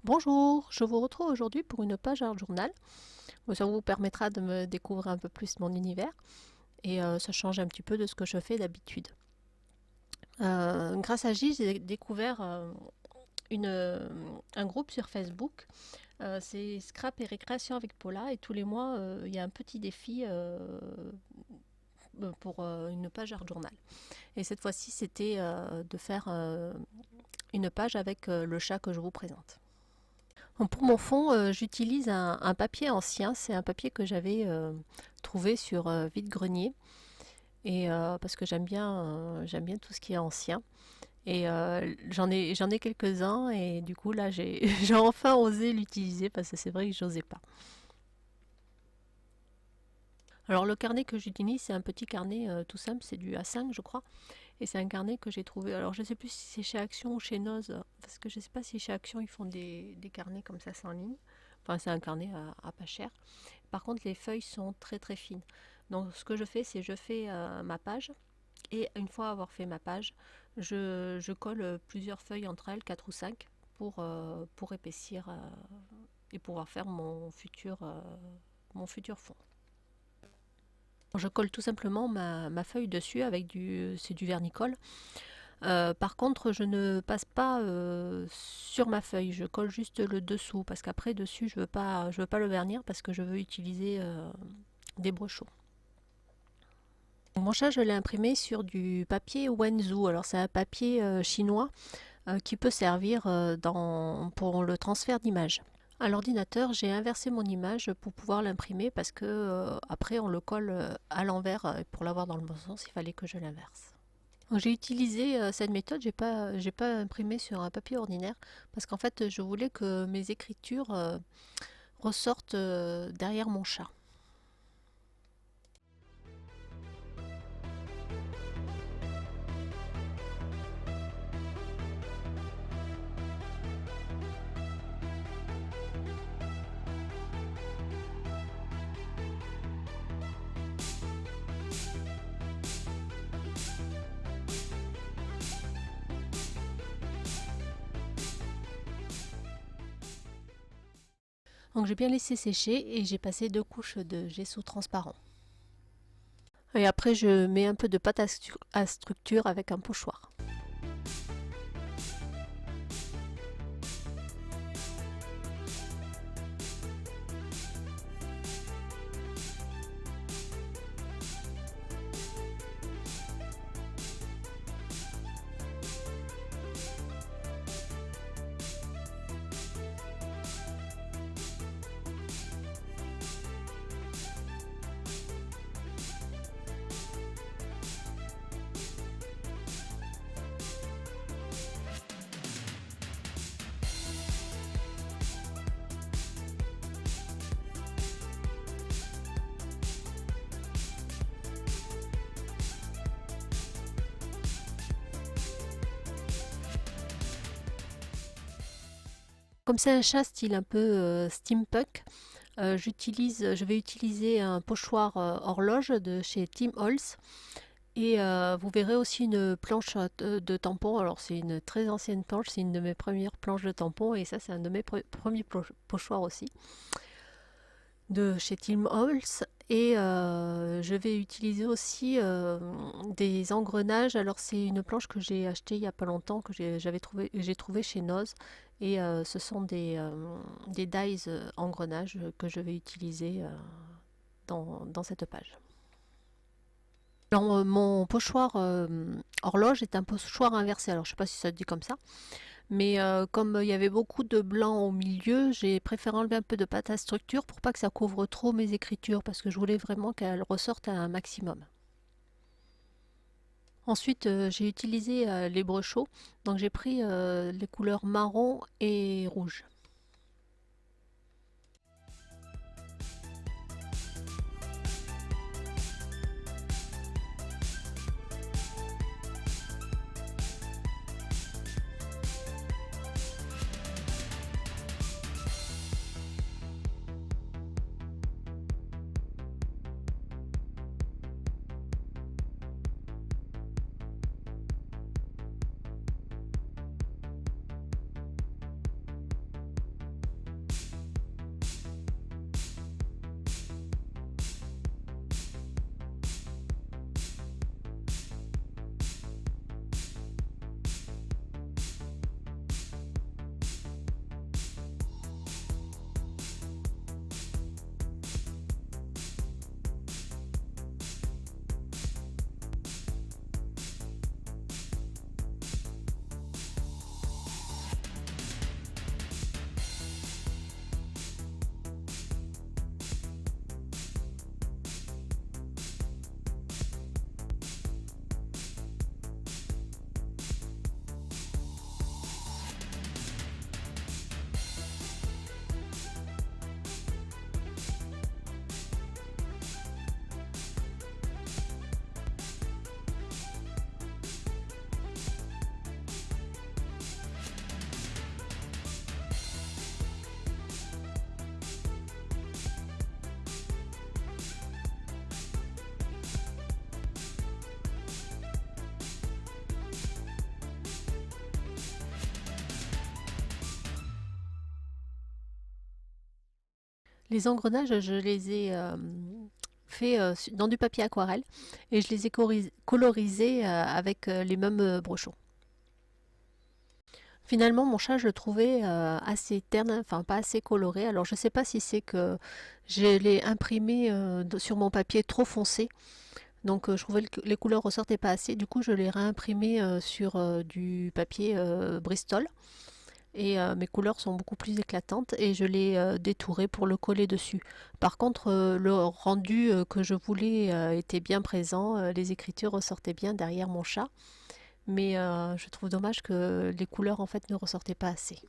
Bonjour, je vous retrouve aujourd'hui pour une page Art Journal. Ça vous permettra de me découvrir un peu plus mon univers et ça change un petit peu de ce que je fais d'habitude. Grâce à J, j'ai découvert un groupe sur Facebook. C'est Scrap et Récréation avec Paula et tous les mois, il y a un petit défi pour une page Art Journal. Et cette fois-ci, c'était de faire une page avec le chat que je vous présente. Pour mon fond, j'utilise un papier ancien. C'est un papier que j'avais trouvé sur vide-grenier. Et parce que j'aime bien tout ce qui est ancien. Et j'en ai quelques-uns. Et du coup, là, j'ai enfin osé l'utiliser parce que c'est vrai que j'osais pas. Alors le carnet que j'utilise, c'est un petit carnet tout simple, c'est du A5 je crois, et c'est un carnet que j'ai trouvé, alors je sais plus si c'est chez Action ou chez Noz, parce que je sais pas si chez Action ils font des carnets comme ça sans ligne, enfin c'est un carnet à pas cher. Par contre les feuilles sont très très fines, donc ce que je fais c'est je fais ma page, et une fois avoir fait ma page, je colle plusieurs feuilles entre elles, 4 ou 5, pour épaissir et pouvoir faire mon futur fond. Je colle tout simplement ma feuille dessus avec c'est du vernicole. Par contre, je ne passe pas sur ma feuille, je colle juste le dessous parce qu'après dessus, je veux pas le vernir parce que je veux utiliser des brochaux. Mon chat, je l'ai imprimé sur du papier Wenzu. Alors c'est un papier chinois qui peut servir pour le transfert d'images. À l'ordinateur, j'ai inversé mon image pour pouvoir l'imprimer parce que après on le colle à l'envers. Pour l'avoir dans le bon sens, il fallait que je l'inverse. J'ai utilisé cette méthode, j'ai pas imprimé sur un papier ordinaire parce qu'en fait je voulais que mes écritures ressortent derrière mon chat. Donc j'ai bien laissé sécher et j'ai passé 2 couches de gesso transparent. Et après je mets un peu de pâte à structure avec un pochoir. Comme c'est un chat style un peu steampunk, je vais utiliser un pochoir horloge de chez Tim Holtz. Et vous verrez aussi une planche de tampons. Alors c'est une très ancienne planche, c'est une de mes premières planches de tampons et ça c'est un de mes premiers pochoirs aussi de chez Tim Holtz. Et je vais utiliser aussi des engrenages. Alors c'est une planche que j'ai achetée il y a pas longtemps, que j'ai trouvé chez Noz. Et ce sont des dies engrenages que je vais utiliser dans cette page. Alors, mon pochoir horloge est un pochoir inversé. Alors je sais pas si ça se dit comme ça, mais comme il y avait beaucoup de blanc au milieu, j'ai préféré enlever un peu de pâte à structure pour pas que ça couvre trop mes écritures parce que je voulais vraiment qu'elles ressortent à un maximum. Ensuite, j'ai utilisé les brochaux, donc j'ai pris les couleurs marron et rouge. Les engrenages, je les ai faits dans du papier aquarelle et je les ai colorisés avec les mêmes brochons. Finalement, mon chat, je le trouvais assez terne, enfin pas assez coloré. Alors je ne sais pas si c'est que je l'ai imprimé sur mon papier trop foncé. Donc je trouvais que les couleurs ressortaient pas assez. Du coup, je l'ai réimprimé sur du papier Bristol. Et mes couleurs sont beaucoup plus éclatantes et je l'ai détouré pour le coller dessus. Par contre, le rendu que je voulais était bien présent. Les écritures ressortaient bien derrière mon chat. Mais je trouve dommage que les couleurs en fait ne ressortaient pas assez.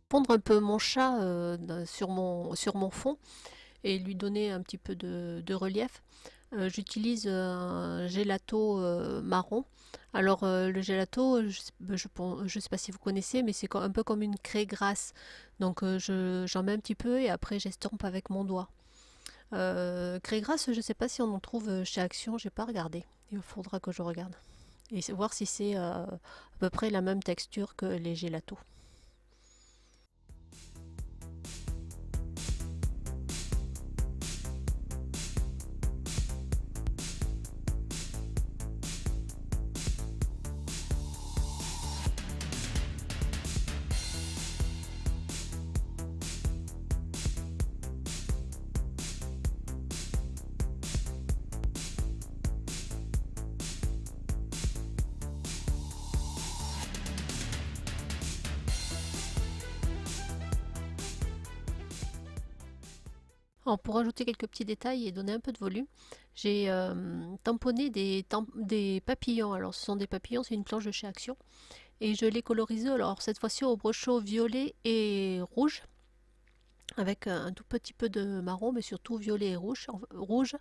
Pondre un peu mon chat sur mon fond et lui donner un petit peu de relief. J'utilise un gelato marron. Alors le gelato, je sais pas si vous connaissez, mais c'est un peu comme une craie grasse. Donc j'en mets un petit peu et après j'estompe avec mon doigt. Craie grasse, je sais pas si on en trouve chez Action, j'ai pas regardé. Il faudra que je regarde et voir si c'est à peu près la même texture que les gélatos. Alors, pour ajouter quelques petits détails et donner un peu de volume, j'ai tamponné des papillons. Alors ce sont des papillons, c'est une planche de chez Action. Et je l'ai colorisé, alors cette fois-ci au brochot violet et rouge, avec un tout petit peu de marron, mais surtout violet et rouge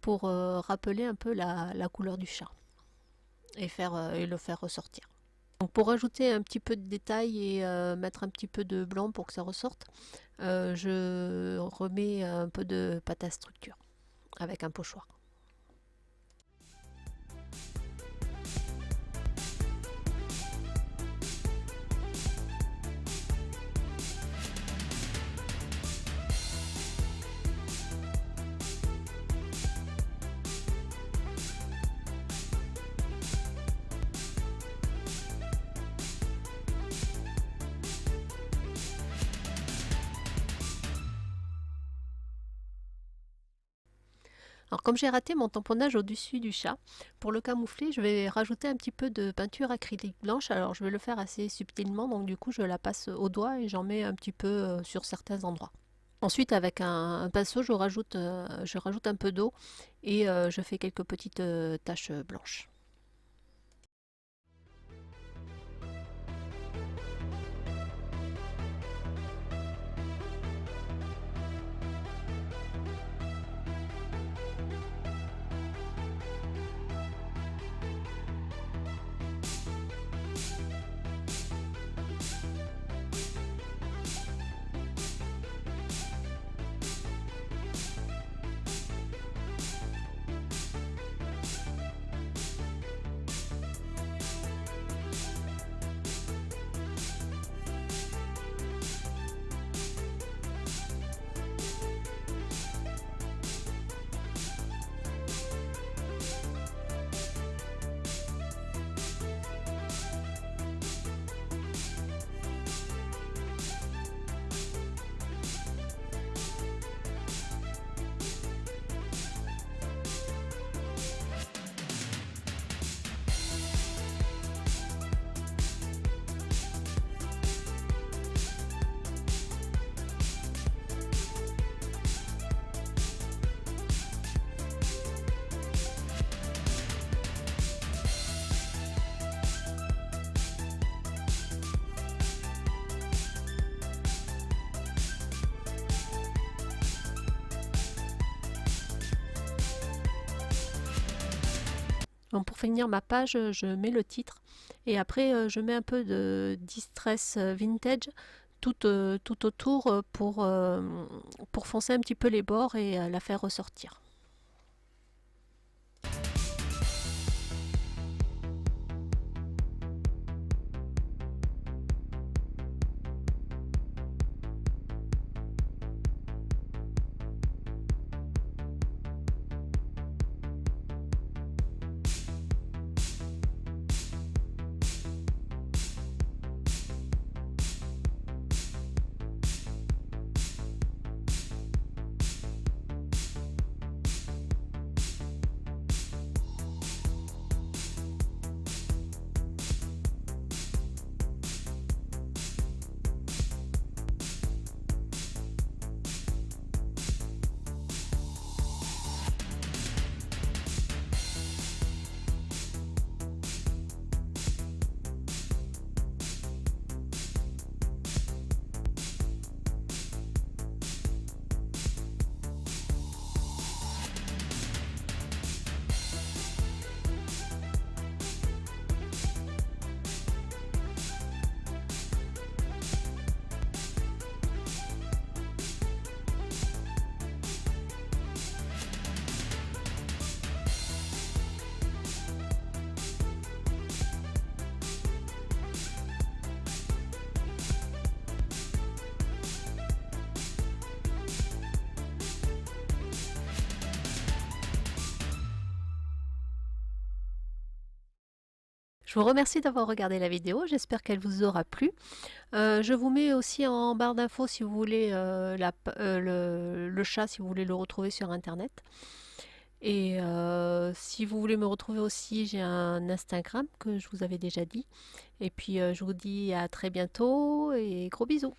pour rappeler un peu la couleur du chat et le faire ressortir. Donc pour ajouter un petit peu de détail et mettre un petit peu de blanc pour que ça ressorte, je remets un peu de pâte à structure avec un pochoir. Alors comme j'ai raté mon tamponnage au-dessus du chat, pour le camoufler, je vais rajouter un petit peu de peinture acrylique blanche. Alors je vais le faire assez subtilement, donc du coup je la passe au doigt et j'en mets un petit peu sur certains endroits. Ensuite, avec un pinceau, je rajoute un peu d'eau et je fais quelques petites taches blanches. Donc pour finir ma page, je mets le titre et après je mets un peu de Distress Vintage tout autour pour foncer un petit peu les bords et la faire ressortir. Je vous remercie d'avoir regardé la vidéo, j'espère qu'elle vous aura plu. Je vous mets aussi en barre d'infos si vous voulez le chat, si vous voulez le retrouver sur internet. Et si vous voulez me retrouver aussi, j'ai un Instagram que je vous avais déjà dit. Et puis je vous dis à très bientôt et gros bisous.